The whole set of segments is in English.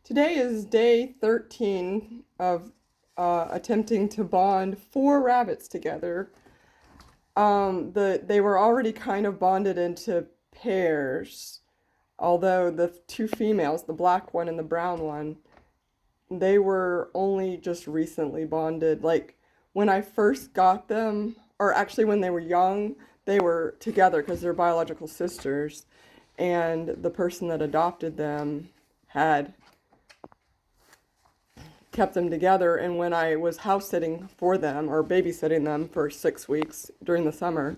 Today is day 13 of attempting to bond four rabbits together. They were already kind of bonded into pairs, although the two females, the black one and the brown one, they were only just recently bonded. Like when I first got them, or actually when they were young, they were together because they're biological sisters, and the person that adopted them had kept them together. And when I was house sitting for them or babysitting them for 6 weeks during the summer,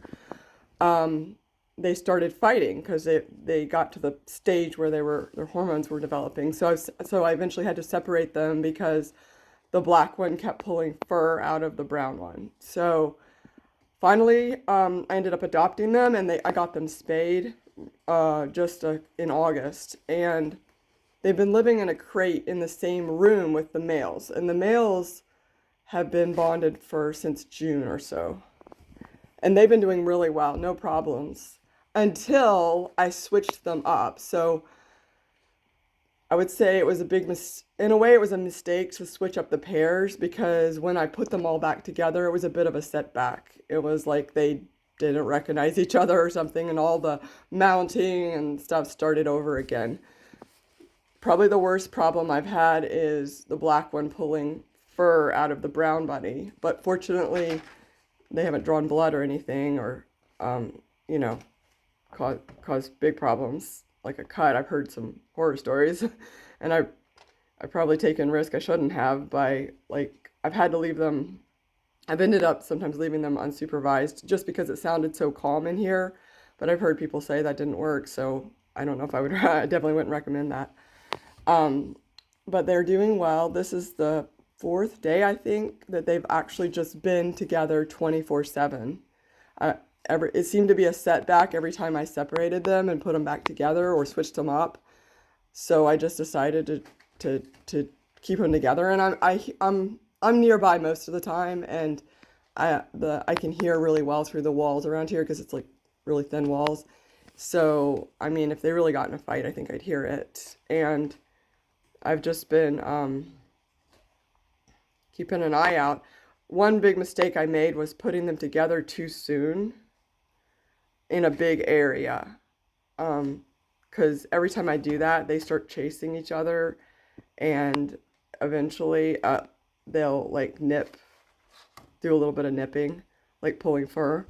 um, they started fighting because they got to the stage where their hormones were developing. So I eventually had to separate them because the black one kept pulling fur out of the brown one. So finally, I ended up adopting them, and I got them spayed in August, and they've been living in a crate in the same room with the males, and the males have been bonded for since June or so. And they've been doing really well, no problems, until I switched them up. So I would say it was in a way it was a mistake to switch up the pairs, because when I put them all back together, it was a bit of a setback. It was like they didn't recognize each other or something, and all the mounting and stuff started over again. Probably the worst problem I've had is the black one pulling fur out of the brown bunny. But fortunately, they haven't drawn blood or anything, or, you know, caused big problems like a cut. I've heard some horror stories, and I've probably taken risk I shouldn't have by, like, I've had to leave them. I've ended up sometimes leaving them unsupervised just because it sounded so calm in here. But I've heard people say that didn't work, so I don't know if I would. I definitely wouldn't recommend that. Um, but they're doing well. This is the fourth day, I think, that they've actually just been together 24/7. Uh, it seemed to be a setback every time I separated them and put them back together or switched them up. So I just decided to keep them together, and I'm nearby most of the time, and I can hear really well through the walls around here because it's like really thin walls. So I mean, if they really got in a fight, I think I'd hear it. And I've just been keeping an eye out. One big mistake I made was putting them together too soon in a big area. Because every time I do that, they start chasing each other, and eventually they'll like do a little bit of nipping, like pulling fur.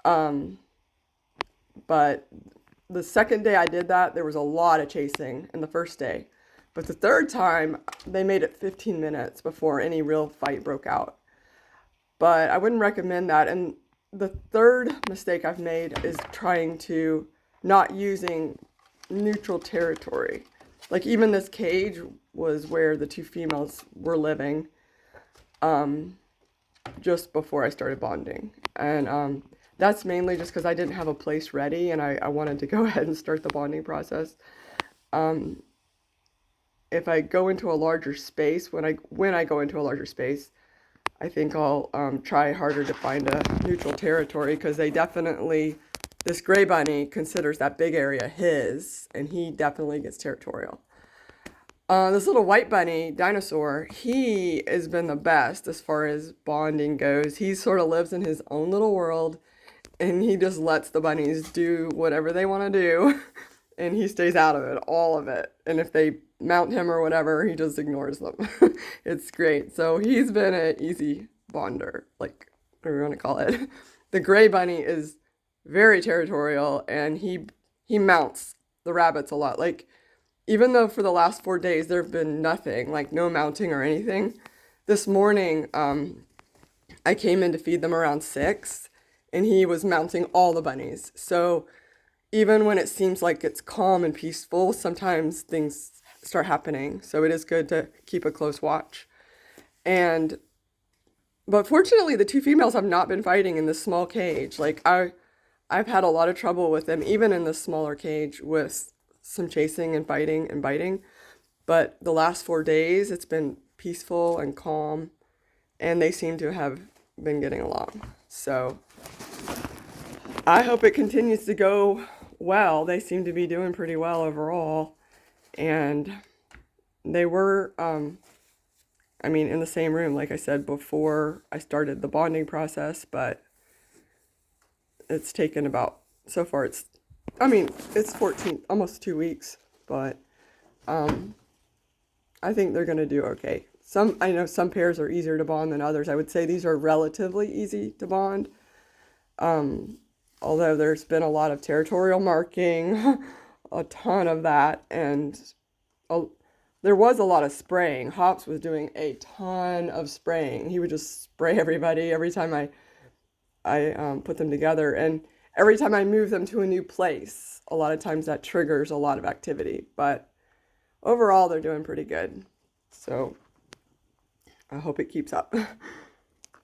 Um, but the second day I did that, there was a lot of chasing in the first day. But the third time, they made it 15 minutes before any real fight broke out. But I wouldn't recommend that. And the third mistake I've made is trying to not using neutral territory. Like even this cage was where the two females were living um, just before I started bonding. And that's mainly just because I didn't have a place ready, and I wanted to go ahead and start the bonding process. Um, if I go into a larger space, when I go into a larger space, I think I'll try harder to find a neutral territory, because this gray bunny considers that big area his, and he definitely gets territorial. This little white bunny dinosaur, he has been the best as far as bonding goes. He sort of lives in his own little world, and he just lets the bunnies do whatever they want to do, and he stays out of it, all of it. And if they mount him or whatever, he just ignores them. It's great. So he's been an easy bonder, like whatever you want to call it. The gray bunny is very territorial, and he mounts the rabbits a lot. Like even though for the last 4 days there have been nothing, like no mounting or anything, this morning I came in to feed them around 6, and he was mounting all the bunnies. So even when it seems like it's calm and peaceful, sometimes things start happening. So it is good to keep a close watch. And but fortunately, the two females have not been fighting in this small cage. I've had a lot of trouble with them, even in this smaller cage, with some chasing and fighting and biting. But the last 4 days, it's been peaceful and calm, and they seem to have been getting along. So I hope it continues to go well. They seem to be doing pretty well overall, and They were, I mean, in the same room, like I said, before I started the bonding process, but it's taken about, so far I mean, it's 14, almost 2 weeks, but I think they're going to do okay. I know some pairs are easier to bond than others. I would say these are relatively easy to bond. Although there's been a lot of territorial marking, a ton of that, and a, there was a lot of spraying. Hops was doing a ton of spraying. He would just spray everybody every time I put them together, and every time I move them to a new place, a lot of times that triggers a lot of activity. But overall, they're doing pretty good. So I hope it keeps up.